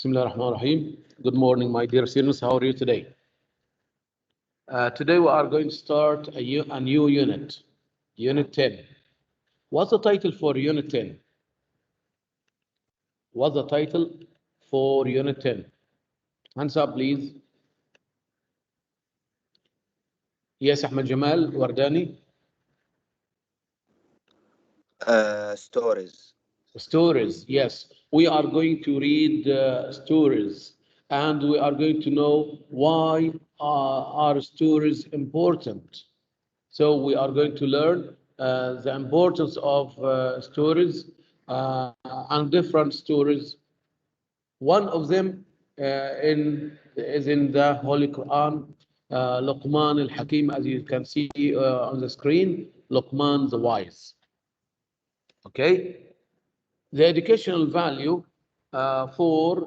Bismillah ar-Rahman ar-Rahim. Good morning, my dear students. How are you today? Today we are going to start a new unit, Unit 10. What's the title for Unit 10? What's the title for Unit 10? Hands up, please. Yes, Ahmed Jamal, Wardani. Stories. Stories, yes. We are going to read stories, and we are going to know why are stories important. So we are going to learn the importance of stories and different stories. One of them is in the Holy Quran, Luqman al-Hakim, as you can see on the screen, Luqman the Wise. Okay? The educational value for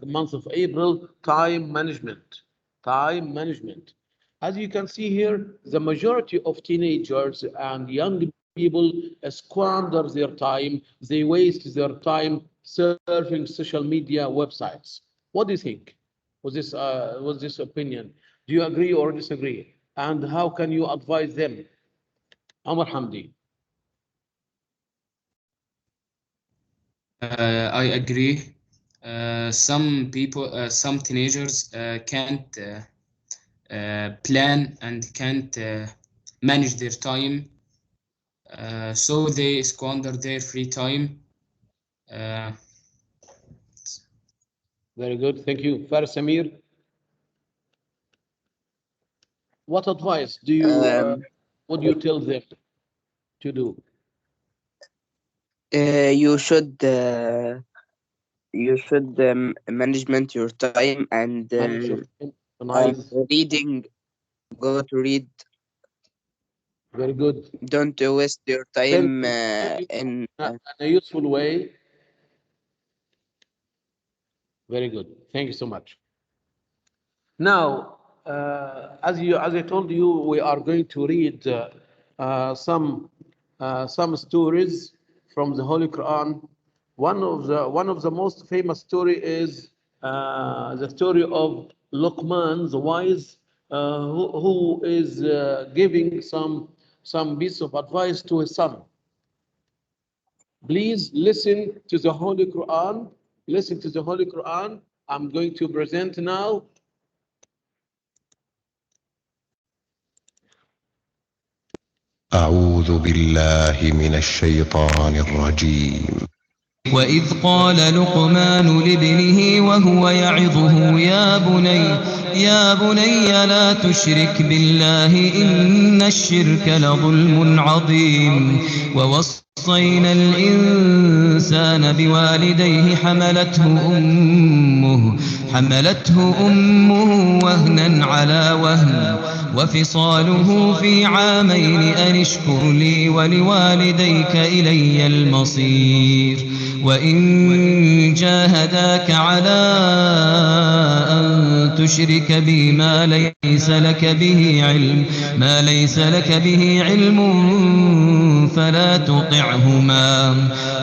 the month of April, time management. Time management. As you can see here, the majority of teenagers and young people squander their time. They waste their time surfing social media websites. What do you think? Was this opinion? Do you agree or disagree? And how can you advise them? Amar Hamdi. I agree. Some people, some teenagers can't plan and can't manage their time, so they squander their free time. Very good, thank you. Faris Samir, what advice do you would you tell them to do? You should management your time and Nice. reading. Go to read. Very good. Don't waste your time in a useful way. Very good. Thank you so much. Now, as I told you, we are going to read some stories from the Holy Quran. One of the most famous story is the story of Luqman, the wise, who is giving some piece of advice to his son. Please listen to the Holy Quran. Listen to the Holy Quran. I'm going to present now. أعوذ بالله من الشيطان الرجيم. وإذ قال لقمان لابنه وهو يعظه يا بني لا تشرك بالله إن الشرك لظلم عظيم ووصينا الإنسان بوالديه حملته أمه وهنا على وهن وفصاله في عامين أن اشكر لي ولوالديك إلي المصير وإن جاهداك على أن تشرك بي ما ليس لك به علم فلا تطعهما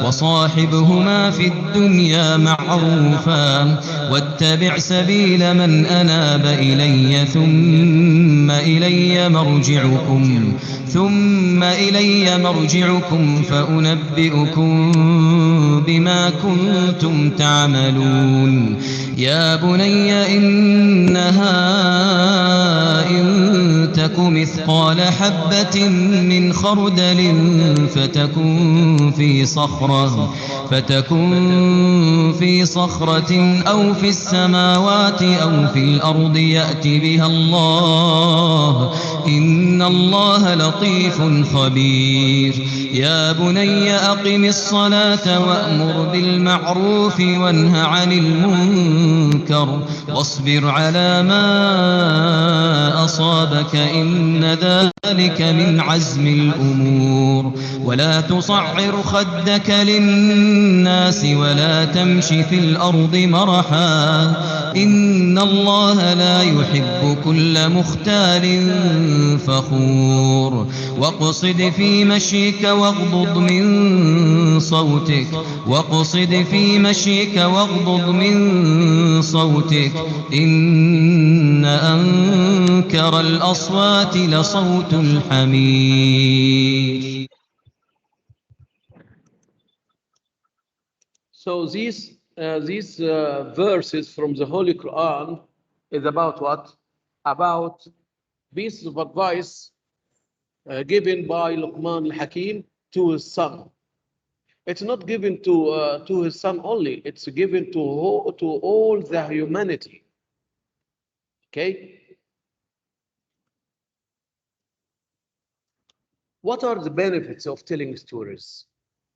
وصاحبهما في الدنيا معروفا واتبع سبيل من أناب إلي ثم إلي مرجعكم فأنبئكم بما كنتم تعملون يا بني إنها إن تك مثقال حبة من خردل فتكن في صخرة أو في السماوات أو في الأرض يأت بها الله إن الله لطيف خبير يا بني أقم الصلاة وأمر بالمعروف وانه عن المنكر واصبر على ما أصابك إن ذلك من عزم الأمور ولا تصعر خدك للناس ولا تمش في الأرض مرحا إن الله لا يحب كل مختال فخور واقصد في مشيك واغضض من صوتك إن أنكر الأصوات لصوت الحمير. So these verses from the Holy Quran is about what? About pieces of advice given by Luqman al-Hakim to his son. It's not given to his son only. It's given to all the humanity. Okay. What are the benefits of telling stories?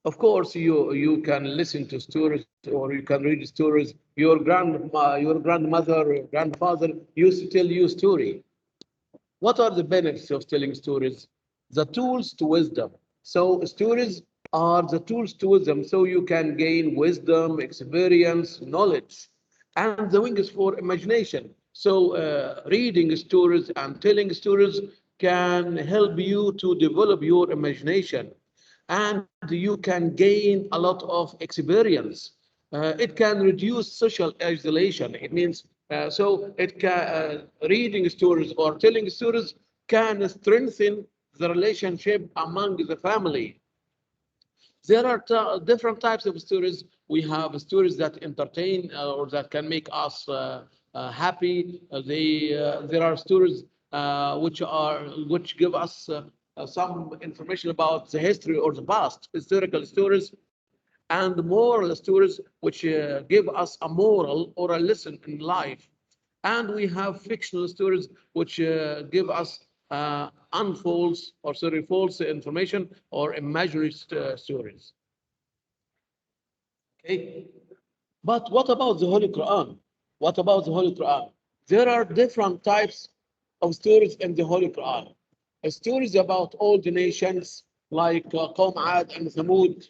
Of course, you can listen to stories or you can read stories. Your grandmother or grandfather used to tell you a story. What are the benefits of telling stories? The tools to wisdom. So stories are the tools to wisdom. So you can gain wisdom, experience, knowledge, and the wings for imagination. So reading stories and telling stories can help you to develop your imagination, and you can gain a lot of experience. It can reduce social isolation. It means reading stories or telling stories can strengthen the relationship among the family. There are different types of stories. We have stories that entertain or that can make us happy. There are stories which give us some information about the history or the past, historical stories, and moral stories which give us a moral or a lesson in life. And we have fictional stories which give us false information or imaginary stories. Okay, but what about the Holy Quran? What about the Holy Quran? There are different types of stories in the Holy Quran. Stories about all the nations like Qawm Ad and Thamud.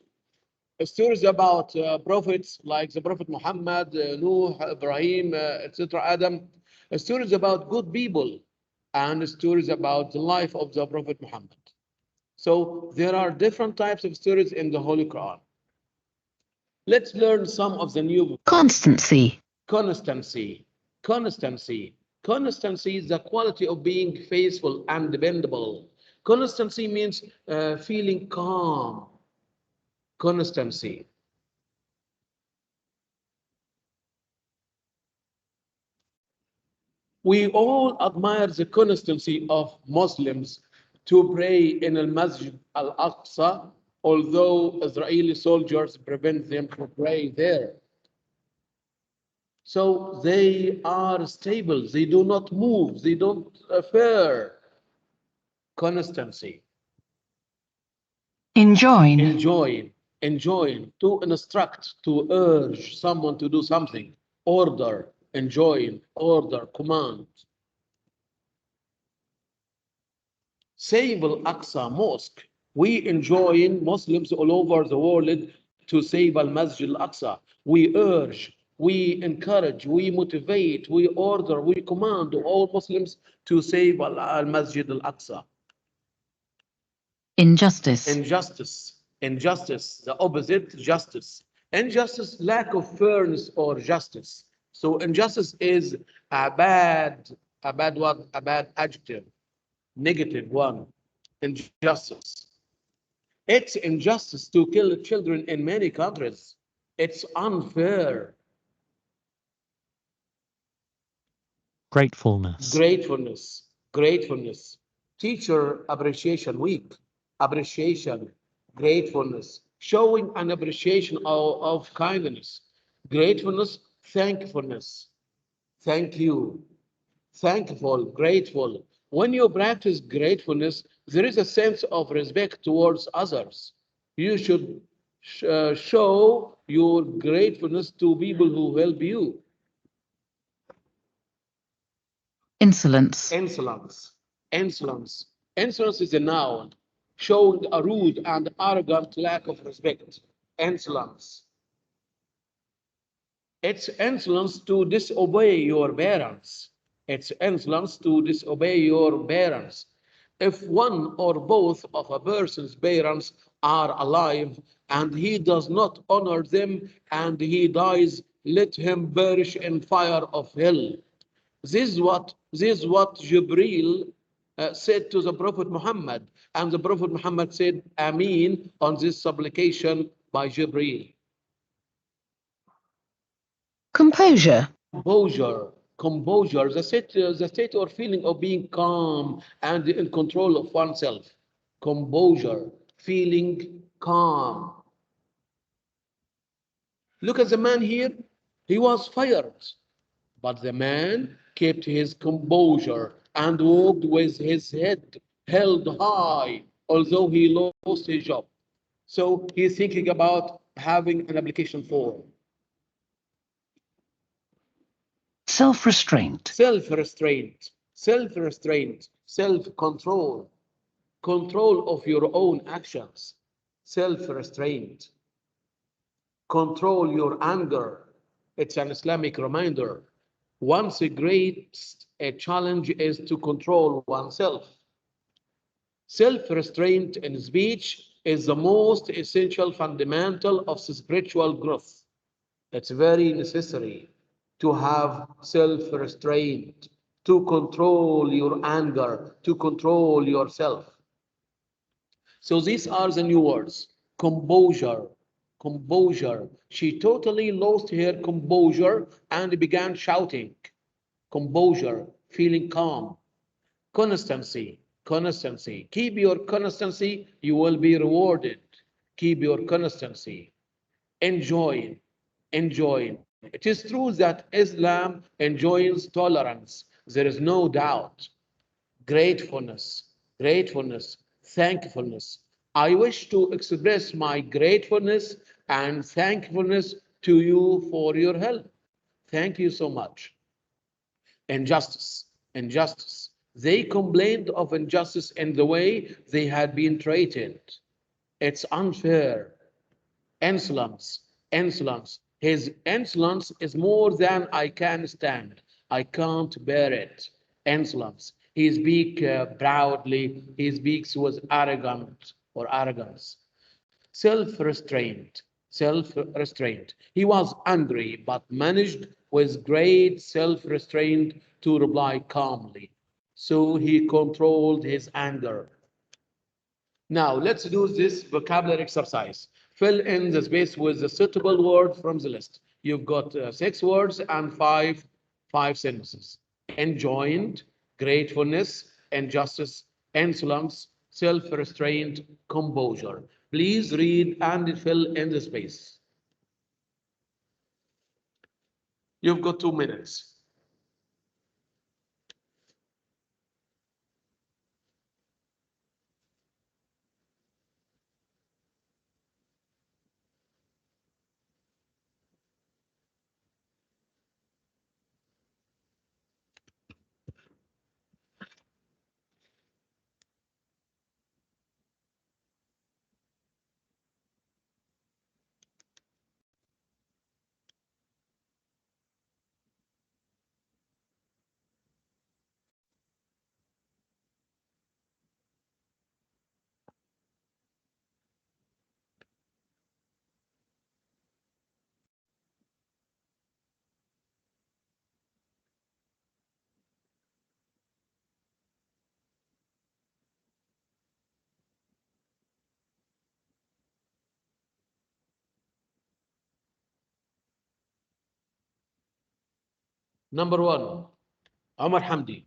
Stories about prophets like the Prophet Muhammad, Nuh, Ibrahim, etc., Adam. Stories about good people and stories about the life of the Prophet Muhammad. So there are different types of stories in the Holy Quran. Let's learn some of the new. Constancy. Constancy. Constancy. Constancy is the quality of being faithful and dependable. Constancy means feeling calm. Constancy. We all admire the constancy of Muslims to pray in al-Masjid al-Aqsa, although Israeli soldiers prevent them from praying there. So they are stable, they do not move, they don't fear. Constancy. Enjoin. To instruct, to urge someone to do something. Order, enjoin, order, command. Save al-Aqsa Mosque. We enjoin Muslims all over the world to save al-Masjid al-Aqsa. We urge, we encourage, we motivate, we order, we command all Muslims to save al-Masjid al-Aqsa. Injustice. Injustice, the opposite, justice. Injustice, lack of fairness or justice. So injustice is a bad adjective, negative one. Injustice. It's injustice to kill children in many countries. It's unfair. Gratefulness. Teacher Appreciation Week. Appreciation, gratefulness, showing an appreciation of kindness. Gratefulness, thankfulness. Thank you. Thankful, grateful. When you practice gratefulness, there is a sense of respect towards others. You should show your gratefulness to people who help you. Insolence. Insolence. Insolence is a noun showing a rude and arrogant lack of respect. Insolence. It's insolence to disobey your parents. It's insolence to disobey your parents. If one or both of a person's parents are alive and he does not honor them and he dies, let him perish in fire of hell. This is what Jibreel said to the Prophet Muhammad, and the Prophet Muhammad said Ameen on this supplication by Jibreel. Composure. Composure, the state or feeling of being calm and in control of oneself. Composure, feeling calm. Look at the man here. He was fired, but the man kept his composure and walked with his head held high, although he lost his job. So he's thinking about having an application form. Self-restraint. Self-restraint, self-restraint, self-control, control of your own actions, self-restraint. Control your anger. It's an Islamic reminder. Once the greatest challenge is to control oneself. Self-restraint in speech is the most essential fundamental of spiritual growth. It's very necessary to have self-restraint, to control your anger, to control yourself. So these are the new words. Composure, composure. She totally lost her composure and began shouting. Composure, feeling calm. Constancy, constancy. Keep your constancy, you will be rewarded. Keep your constancy. Enjoy, enjoy. It is true that Islam enjoins tolerance. There is no doubt. Gratefulness, gratefulness, thankfulness. I wish to express my gratefulness and thankfulness to you for your help. Thank you so much. Injustice, injustice. They complained of injustice in the way they had been treated. It's unfair. Insolence, insolence. His insolence is more than I can stand. I can't bear it. Insolence. He speaks proudly. He speaks with arrogant or arrogance. Self-restraint, self-restraint. He was angry, but managed with great self-restraint to reply calmly. So he controlled his anger. Now, let's do this vocabulary exercise. Fill in the space with the suitable word from the list. You've got 6 words and five sentences. Enjoined, gratefulness, injustice, insolence, self-restraint, composure. Please read and fill in the space. You've got 2 minutes. Number 1, Omar Hamdi.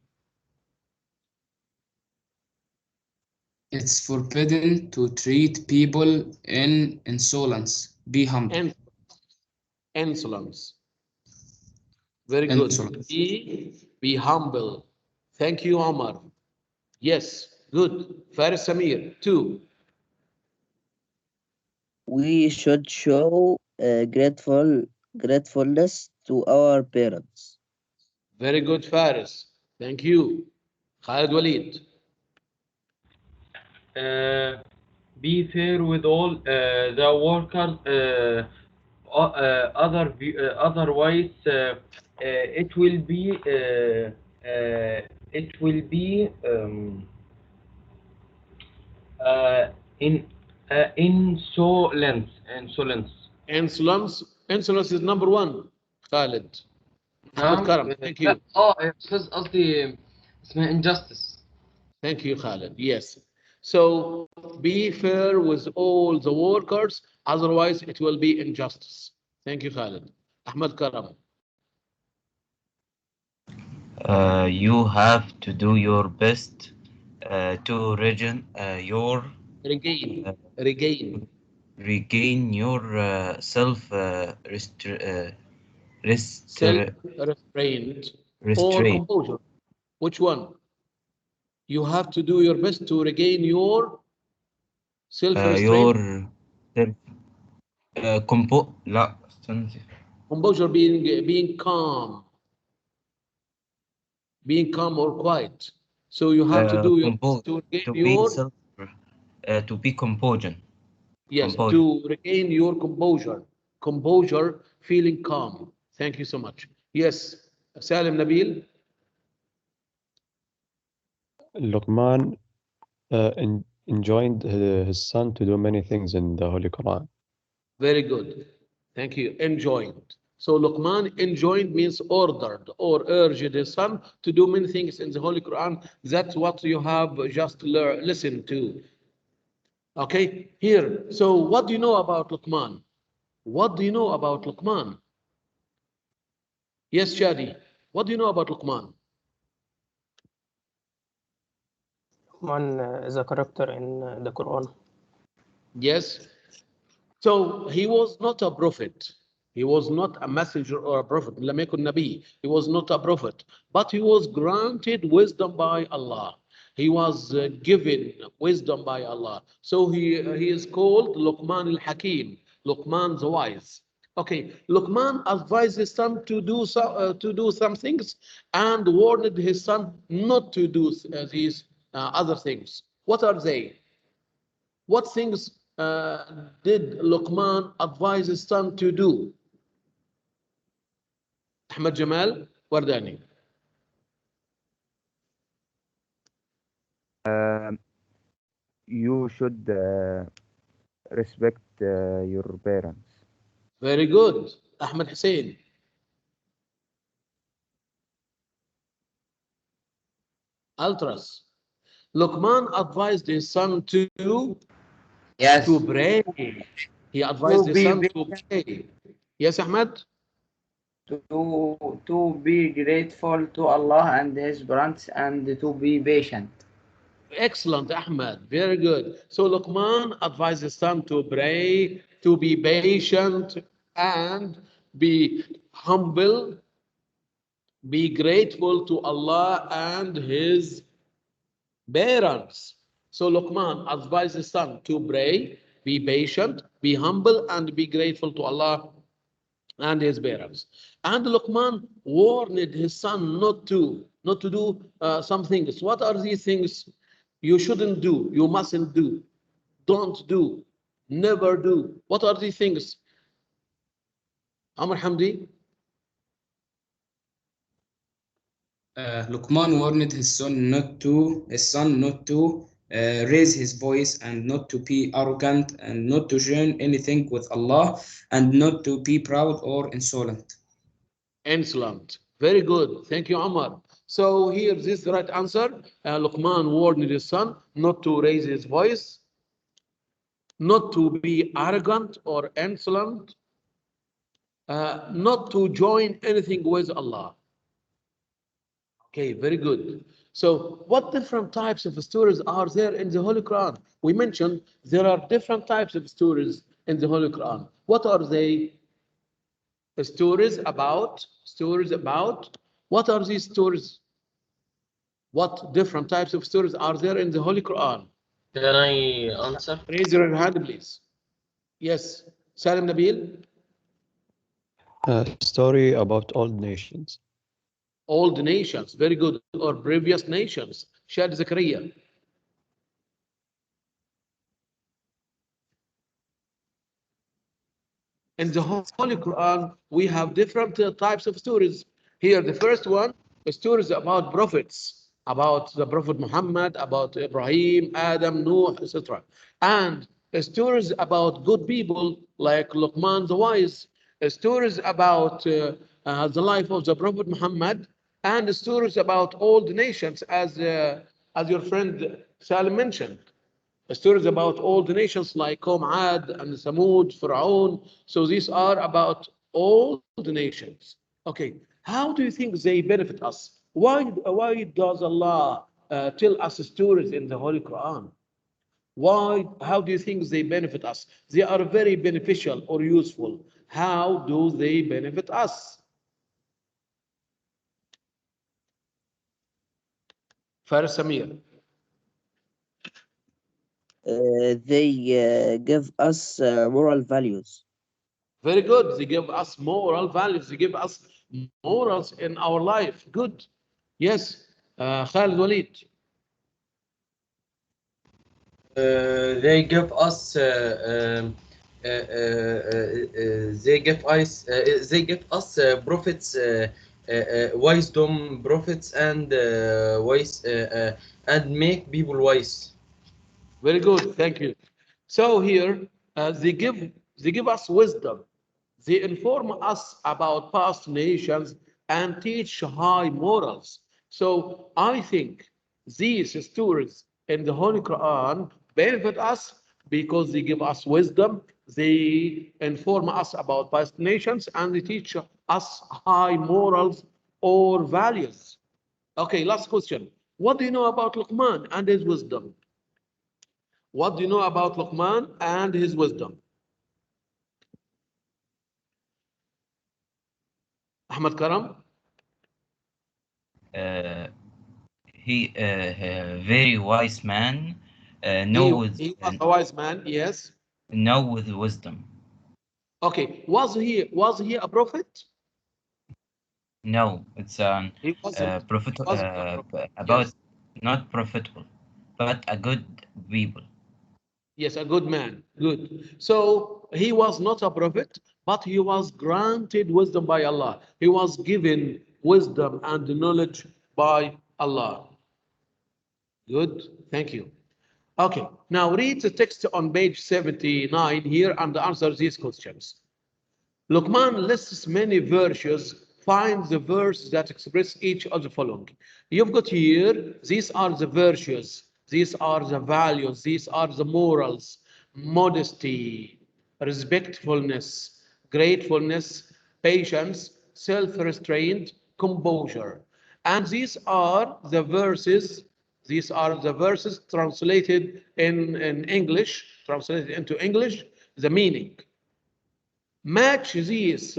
It's forbidden to treat people in insolence. Be humble. Insolence. Very good. Insolence. Be humble. Thank you, Omar. Yes, good. Faris Samir, 2. We should show gratefulness to our parents. Very good, Faris. Thank you. Khalid Walid. be fair with all the workers. Otherwise, it will be in insolence. Insolence is number one. Khalid. Ahmed Karam, thank you. أستاذ قصدي اسمها injustice. Thank you, Khalid. Yes. So be fair with all the workers, otherwise it will be injustice. Thank you, Khalid. Ahmed Karam. You have to do your best to regain your self Self-restraint or composure. Which one? You have to do your best to regain your self-restraint. Composure, being calm. Being calm or quiet. So you have to do your best to regain your to be composure. Yes, to regain your composure. Composure, feeling calm. Thank you so much. Yes, Salim Nabil. Luqman enjoined his son to do many things in the Holy Quran. Very good. Thank you. Enjoined. So Luqman enjoined means ordered or urged his son to do many things in the Holy Quran. That's what you have just listened to. Okay, here. So what do you know about Luqman? What do you know about Luqman? Yes, Shadi. What do you know about Luqman? Luqman is a character in the Quran. Yes. So he was not a prophet. He was not a messenger or a prophet. لم يكن نبي. He was not a prophet. But he was granted wisdom by Allah. He was given wisdom by Allah. So he is called Luqman al-Hakim. Luqman the wise. Okay, Luqman advised his son to do some things and warned his son not to do these other things. What are they? What things did Luqman advise his son to do? Ahmed Jamal Wardani. You should respect your parents. Very good. Ahmed Hussein. Ultras. Luqman advised his son to pray. He advised his son to pray. Yes, Ahmed? To be grateful to Allah and His grants and to be patient. Excellent, Ahmed. Very good. So Luqman advised his son to pray, to be patient, and be humble, be grateful to Allah and his parents. So Luqman advised his son to pray, be patient, be humble, and be grateful to Allah and his parents. And Luqman warned his son not to do some things. What are these things you shouldn't do, you mustn't do, don't do, never do? What are these things? Amr Hamdi? Luqman warned his son not to raise his voice and not to be arrogant and not to join anything with Allah and not to be proud or insolent. Insolent. Very good. Thank you, Amr. So here, this is the right answer. Luqman warned his son not to raise his voice, not to be arrogant or insolent, not to join anything with Allah. Okay, very good. So what different types of stories are there in the Holy Quran? We mentioned there are different types of stories in the Holy Quran. What are they? Stories about, what are these stories? What different types of stories are there in the Holy Quran? Can I answer? Raise your hand, please. Yes, Salim Nabil. Story about old nations. Old nations, very good, or previous nations. Shad Zakaria. In the Holy Quran, we have different types of stories. Here, the first one, stories about prophets, about the Prophet Muhammad, about Ibrahim, Adam, Noah, etc. And stories about good people like Luqman the wise, stories about the life of the Prophet Muhammad, and stories about all the nations, as your friend Salim mentioned. Stories about all the nations like Ad and Samud, Pharaoh. So these are about all the nations. Okay, how do you think they benefit us? Why does Allah tell us stories in the Holy Quran? Why? How do you think they benefit us? They are very beneficial or useful. How do they benefit us? Faris Samir. They give us moral values. Very good. They give us moral values. They give us morals in our life. Good. Yes. Khalid Walid. They give us prophets, wisdom, prophets, and wise, and make people wise. Very good. Thank you. So here they give us wisdom. They inform us about past nations and teach high morals. So I think these stories in the Holy Quran benefit us because they give us wisdom, they inform us about past nations, and they teach us high morals or values. Okay, last question. What do you know about Luqman and his wisdom? What do you know about Luqman and his wisdom? Ahmad Karam? Uh, he very wise man, He, knows he was a wise man, yes. know with wisdom. Okay, was he a prophet? No, it's an He wasn't. prophet He wasn't a prophet. about Yes. not profitable, but a good people. Yes, a good man. Good. So he was not a prophet, but he was granted wisdom by Allah. He was given wisdom and knowledge by Allah. Good. Thank you. Okay. Now read the text on page 79 here and answer these questions. Luqman lists many virtues. Find the verse that express each of the following. You've got here, these are the virtues, these are the values, these are the morals, modesty, respectfulness, gratefulness, patience, self-restraint, composure. And these are the verses translated in English, translated into English, the meaning. Match these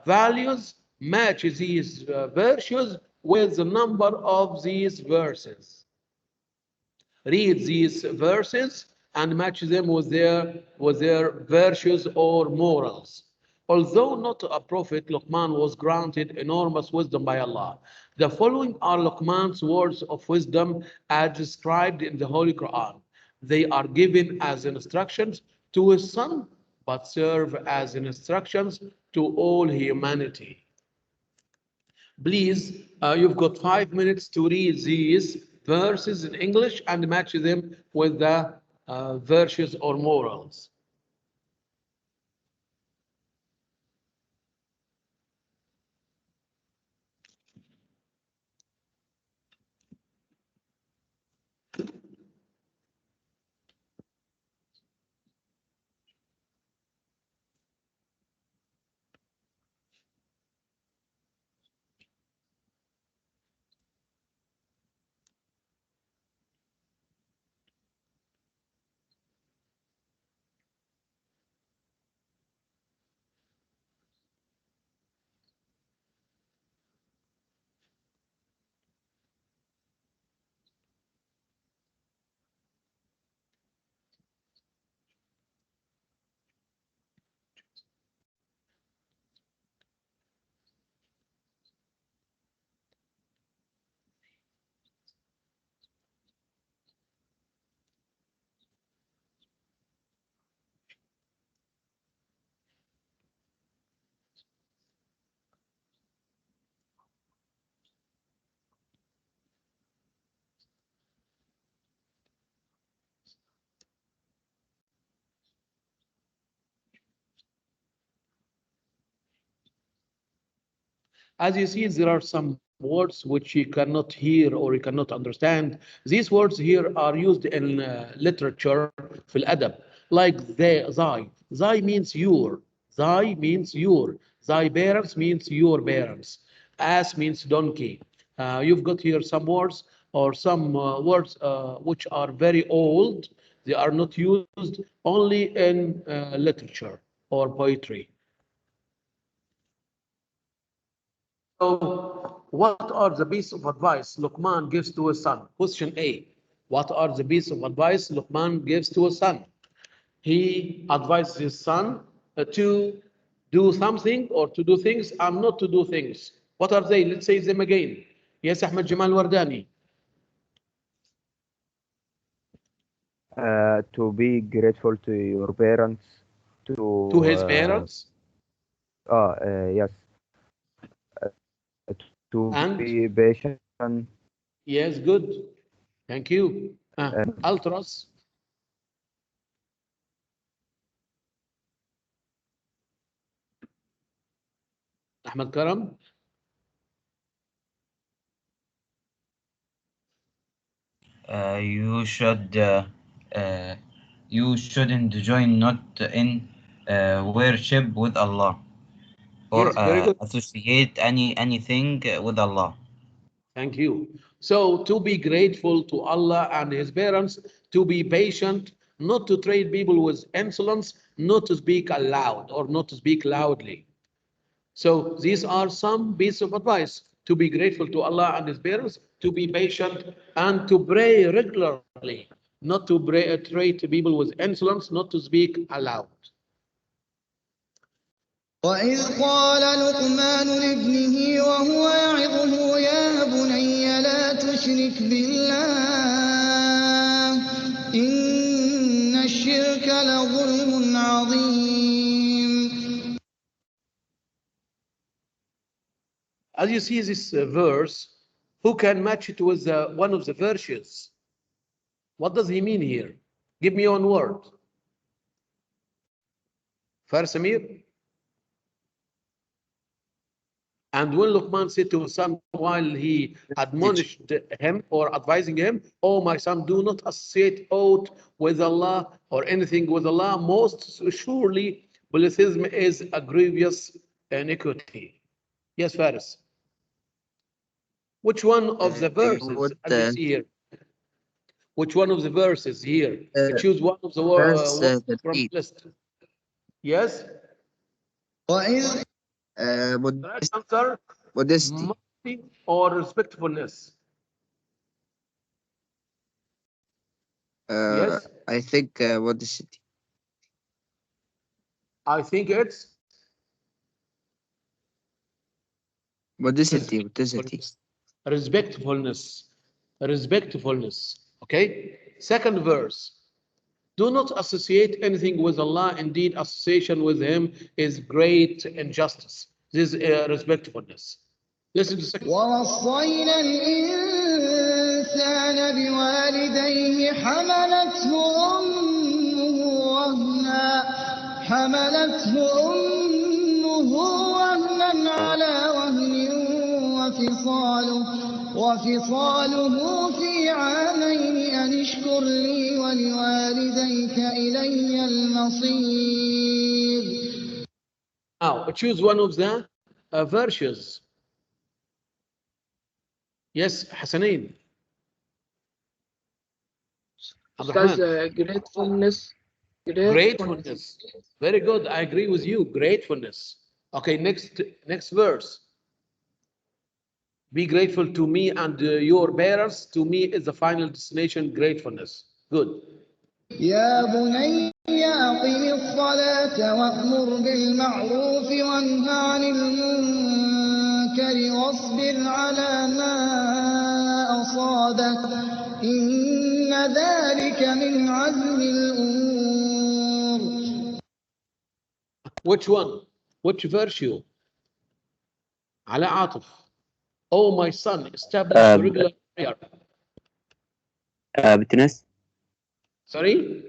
values, match these virtues with the number of these verses. Read these verses and match them with their virtues or morals. Although not a prophet, Luqman was granted enormous wisdom by Allah. The following are Luqman's words of wisdom as described in the Holy Quran. They are given as instructions to his son, but serve as instructions to all humanity. Please, you've got 5 minutes to read these verses in English and match them with the virtues or morals. As you see, there are some words which you cannot hear or you cannot understand. These words here are used in literature, في الأدب, like they, thy. Thy means your. Thy means your. Thy parents means your parents. Ass means donkey. You've got here some words or some words which are very old. They are not used only in literature or poetry. So, what are the pieces of advice Luqman gives to his son? Question A. What are the pieces of advice Luqman gives to his son? He advises his son to do something or to do things and not to do things. What are they? Let's say them again. Yes, Ahmed Jamal Wardani. To be grateful to your parents, To his parents. Yes, to And be patient. yes, good. Thank you. Ultras. Ahmed Karam. You shouldn't join not in worship with Allah or Yes, very good. associate anything with Allah. Thank you. So to be grateful to Allah and his parents, to be patient, not to treat people with insolence, not to speak aloud or not to speak loudly. So these are some pieces of advice: to be grateful to Allah and his parents, to be patient, and to pray regularly, not to treat people with insolence, not to speak aloud. وإذ قال لقمان لابنه وهو يعظه يا بني لا تشرك بالله إن الشرك لظلم عظيم. As you see this verse, who can match it with one of the verses? What does he mean here? Give me one word. Faris Amir? And when Luqman said to his son while he admonished him or advising him, oh my son, do not associate aught with Allah or anything with Allah, most surely polytheism is a grievous iniquity. Yes, Faris. Which one of the verses, as you see here? Which one of the verses here? Choose one of the words from the list. Yes? modesty. Answer, Modesty. modesty or respectfulness? Yes? I think modesty. I think it's Modesty. respectfulness. Respectfulness. Okay? Second verse. Do not associate anything with Allah. Indeed, association with Him is great injustice. This is respectfulness. Listen to the second. ووصينا الإنسان بوالديه حملته أمه وهنا على وهن وفصاله في عامين أن اشكر لي ولوالديك إلي المصير. Now, choose one of the verses. Yes, Hassanin. Because gratefulness. Gratefulness. Very good. I agree with you. Gratefulness. Okay, next verse. Be grateful to me and your parents. To me is the final destination, gratefulness. Good. يا بني أقم الصلاة وأمر بالمعروف وانه عن المنكر واصبر على ما أصابك إن ذلك من عزم الأمور. Which one? Which verse? على عاطف. Oh, my son, establish the regular prayer. بتنس. Sorry?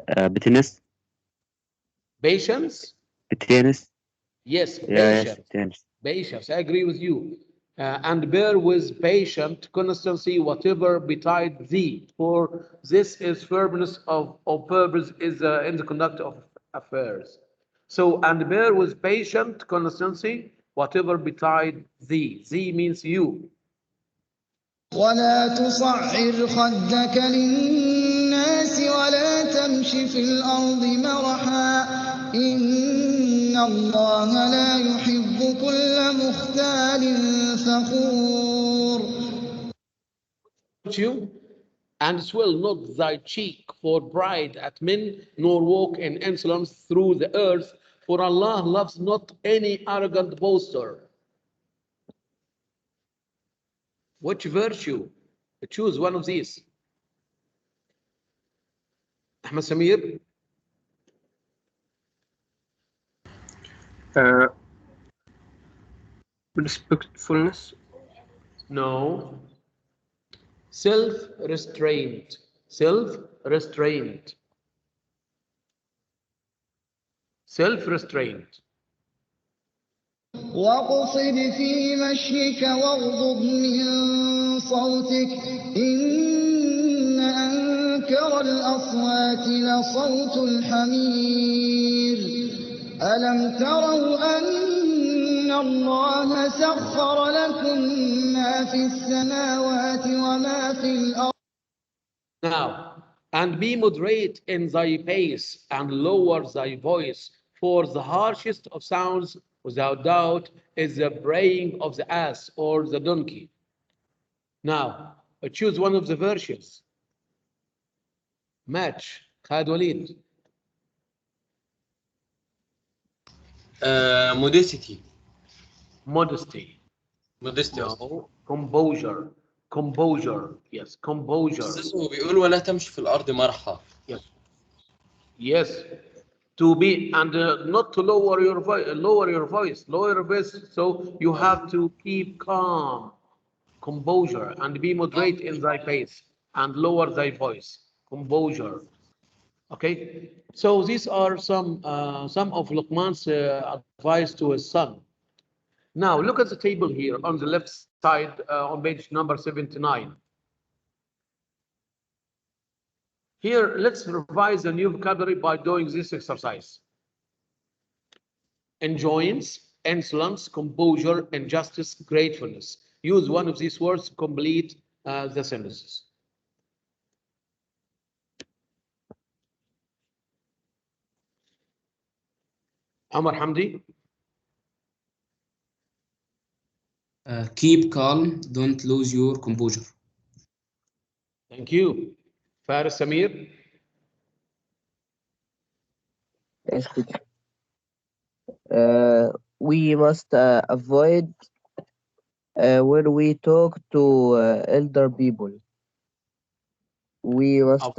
بتنس. Patience? بتنس. Yes, Yes, patience. patience. Patience, I agree with you. And bear with patient constancy whatever betide thee, for this is firmness of purpose is in the conduct of affairs. So, and bear with patient constancy whatever betide thee. Thee means you. ولا تصعر خدك للناس ولا تمش في الأرض مرحا إن الله لا يحب كل مختال فخور. You and swell not thy cheek for pride at men, nor walk in insolence through the earth, for Allah loves not any arrogant boaster. Which virtue? Choose one of these. Ahmed Samir? Respectfulness. No. Self-restraint. Self-restraint. Self-restraint. واقصد في مشيك واغضض من صوتك إن أنكر الأصوات لصوت الحمير ألم تروا أن الله سخر لكم ما في السماوات وما في الأرض. Now, and be moderate in thy pace and lower thy voice, for the harshest of sounds, without doubt, is the braying of the ass or the donkey. Now, choose one of the virtues. Match. Khalid Walid. Modesty. Modesty. Modesty. No. Composure. Composure. Yes, composure. هو بيقول ولا تمشي في الأرض مرحا. Yes. Yes. To be and not to lower your voice, lower your voice. So you have to keep calm, composure, and be moderate in thy pace and lower thy voice. Composure. Okay. So these are some of Luqman's advice to his son. Now look at the table here on the left side on page number 79. Here, let's revise the new vocabulary by doing this exercise. Enjoyance, insolence, composure, injustice, gratefulness. Use one of these words to complete the sentences. Amar Hamdi. Keep calm, don't lose your composure. Thank you. Faris Samir. Yes, teacher. We must avoid when we talk to elder people. We must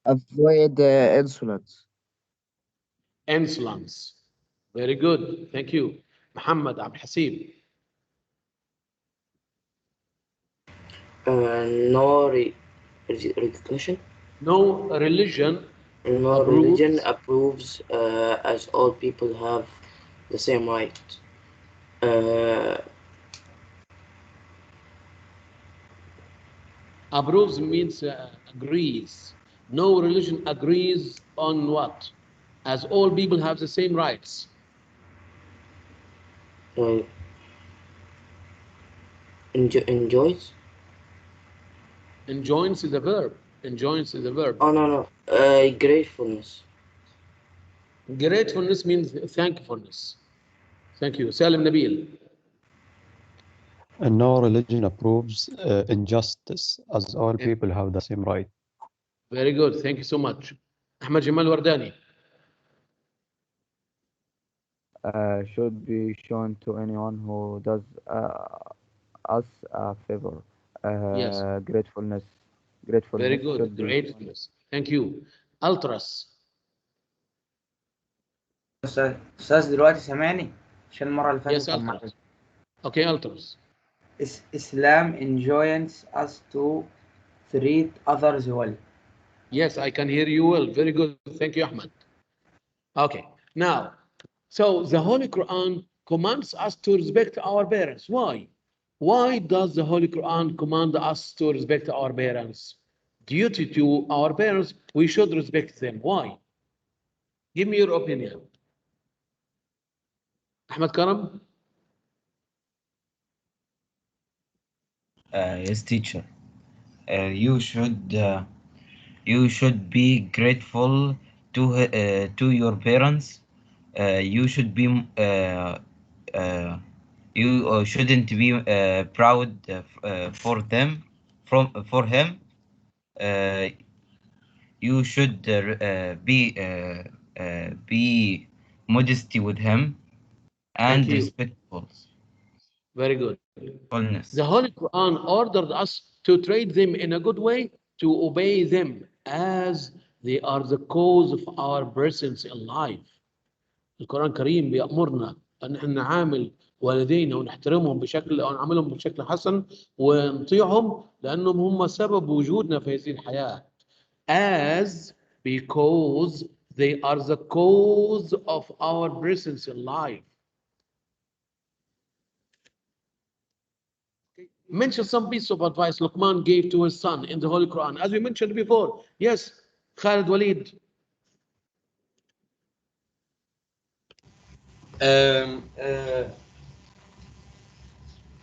avoid insolence. Insolence. Very good. Thank you. Muhammad Abd Hasib. No recognition. No religion. No religion approves as all people have the same right. Approves means agrees. No religion agrees on what? As all people have the same rights. Enjoys? Enjoins is a verb. Enjoins is a verb. Oh, no. Gratefulness. Gratefulness means thankfulness. Thank you. Salim Nabil. And no religion approves injustice, as all people have the same right. Very good. Thank you so much. Ahmed Jamal Wardani. Should be shown to anyone who does us a favor. Yes. Gratefulness. Very good. Gratefulness. Thank you. Ultras. أستاذ دلوقتي سامعني عشان المرة اللي فاتت. Yes, Ultras. Okay, Ultras. Islam enjoins us to treat others well. Yes, I can hear you well. Very good. Thank you, Ahmed. Okay. Now, so the Holy Quran commands us to respect our parents. Why? Why does the Holy Quran command us to respect our parents? Duty to our parents, we should respect them. Why? Give me your opinion. Ahmed Karam? Yes, teacher. You should be grateful to your parents. You should be you shouldn't be proud for them for him. Uh, you should be modesty with him Thank and you. respectful. Very good. Fullness. The Holy Quran ordered us to treat them in a good way, to obey them as they are the cause of our presence in life. القرآن الكريم بيأمرنا أن احنا نعامل والدينا ونحترمهم بشكل أو نعاملهم بشكل حسن ونطيعهم لأنهم هم سبب وجودنا في هذه الحياة. As because they are the cause of our presence in life. Mention some piece of advice Luqman gave to his son in the Holy Quran, as we mentioned before. Yes, Khalid Walid.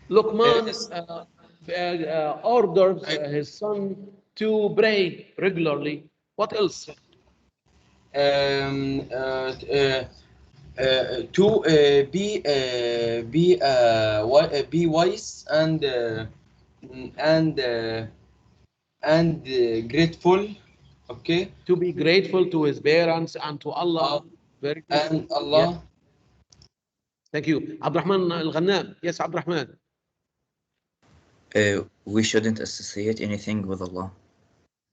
Luqman ordered his son to pray regularly. What else? To be wise and grateful. Okay. To be grateful to his parents and to Allah. Very good. And Allah. Yeah. Thank you. Abdurrahman Al-Ghannam. Yes, Abdurrahman. We shouldn't associate anything with Allah.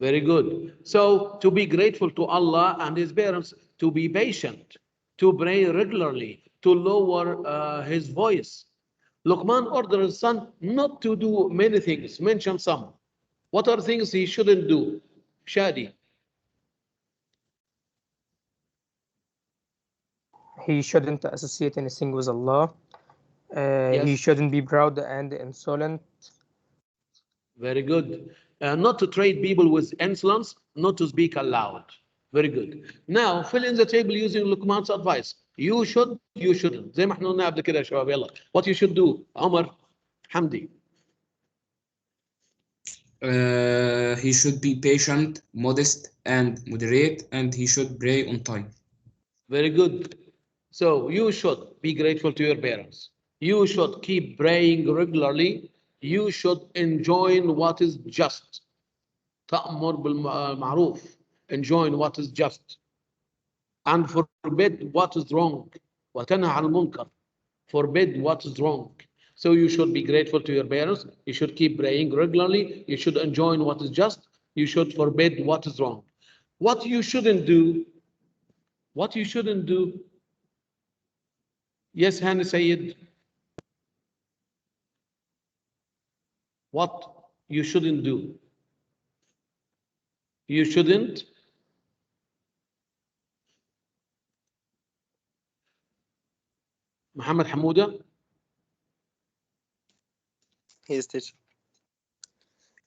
Very good. So to be grateful to Allah and his parents, to be patient, to pray regularly, to lower his voice. Luqman ordered his son not to do many things. Mention some. What are things he shouldn't do? Shadi. He shouldn't associate anything with Allah. He Yes. shouldn't be proud and insolent. Very good. Not to treat people with insolence, not to speak aloud. Very good. Now fill in the table using Luqman's advice. You should, you shouldn't. زي ما احنا قلنا قبل كده يا شباب. يلا. What you should do. عمر حمدي. He should be patient, modest, and moderate, and he should pray on time. Very good. So you should be grateful to your parents. You should keep praying regularly. You should enjoy what is just. تأمر بالمعروف. Enjoy what is just. And forbid what is wrong. وتنهى عن المنكر. Forbid what is wrong. So you should be grateful to your parents. You should keep praying regularly. You should enjoy what is just. You should forbid what is wrong. What you shouldn't do. What you shouldn't do. Yes, Hani Sayyid. What you shouldn't do. You shouldn't. Muhammad Hamouda. Yes, teacher.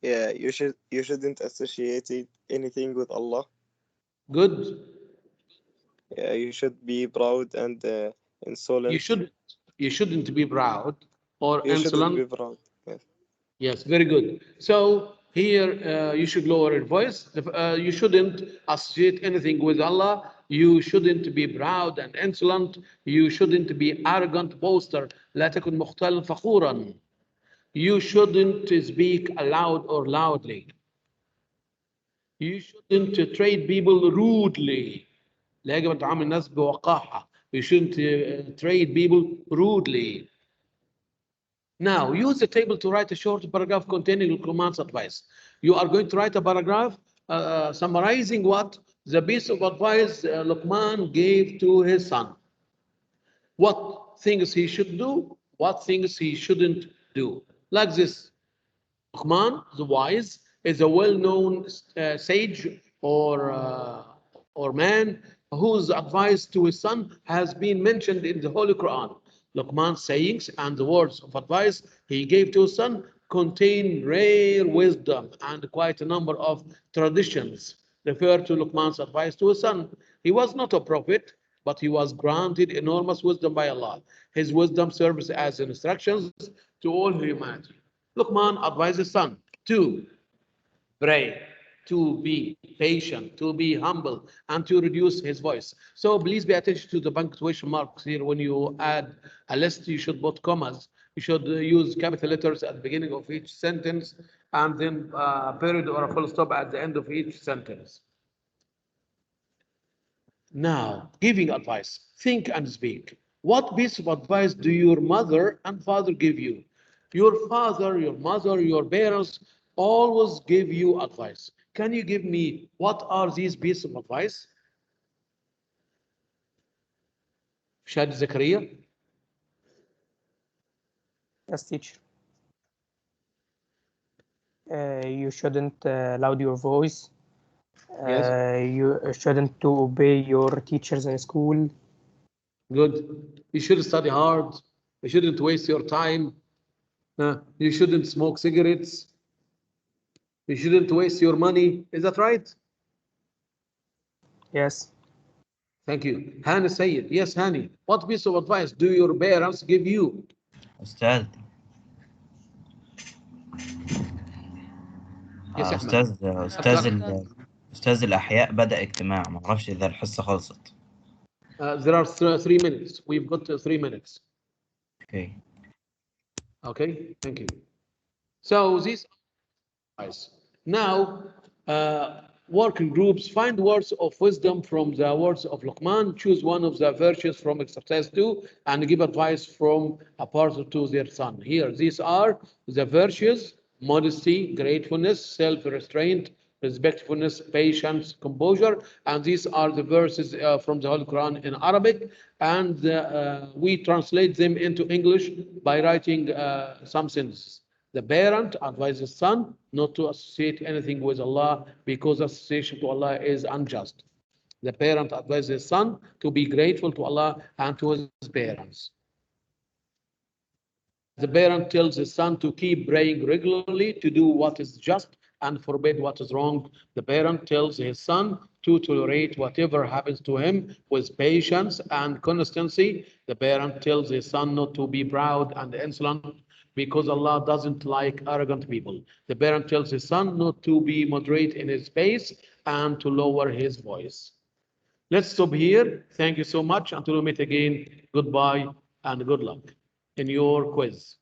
Yeah, you shouldn't associate anything with Allah. Good. Yeah, you should be proud and insolent. You shouldn't be proud or You insolent. shouldn't be proud. Yes. Yes, very good. So here you should lower your voice. You shouldn't associate anything with Allah. You shouldn't be proud and insolent. You shouldn't be arrogant boaster. لا تكن مختالا فخورا. You shouldn't speak aloud or loudly. You shouldn't treat people rudely. لا يجب أن تعامل الناس بوقاحة. You shouldn't treat people rudely. Now, use the table to write a short paragraph containing Luqman's advice. You are going to write a paragraph summarizing what the piece of advice Luqman gave to his son. What things he should do, what things he shouldn't do. Like this. Luqman, the wise, is a well-known sage or man whose advice to his son has been mentioned in the Holy Quran. Luqman's sayings and the words of advice he gave to his son contain rare wisdom, and quite a number of traditions refer to Luqman's advice to his son. He was not a prophet, but he was granted enormous wisdom by Allah. His wisdom serves as instructions to all humanity. Luqman advised his son to pray, to be patient, to be humble, and to reduce his voice. So please pay attention to the punctuation marks here. When you add a list, you should put commas. You should use capital letters at the beginning of each sentence, and then a period or a full stop at the end of each sentence. Now, giving advice. Think and speak. What piece of advice do your mother and father give you? Your father, your mother, your parents always give you advice. Can you give me what are these pieces of advice? Shad Zakaria? Yes, teacher. You shouldn't loud your voice. Yes. You shouldn't to obey your teachers in school. Good. You should study hard. You shouldn't waste your time. You shouldn't smoke cigarettes. You shouldn't waste your money. Is that right? Yes. Thank you. Hani Sayyid. Yes, Hani. What piece of advice do your parents give you? أستاذ Yes, Ahmed. أستاذ الأحياء بدأ اجتماع، ما أعرفش إذا الحصة خلصت. There are 3 minutes. We've got 3 minutes. Okay. Okay, thank you. So these guys. Now, working groups find words of wisdom from the words of Luqman, choose one of the virtues from exercise 2, and give advice from a part to their son. Here, these are the virtues: modesty, gratefulness, self-restraint, respectfulness, patience, composure, and these are the verses from the Holy Quran in Arabic, and we translate them into English by writing some sentences. The parent advises son not to associate anything with Allah because association to Allah is unjust. The parent advises son to be grateful to Allah and to his parents. The parent tells his son to keep praying regularly, to do what is just and forbid what is wrong. The parent tells his son to tolerate whatever happens to him with patience and constancy. The parent tells his son not to be proud and insolent because Allah doesn't like arrogant people. The parent tells his son not to be moderate in his pace and to lower his voice. Let's stop here. Thank you so much. Until we meet again, goodbye and good luck in your quiz.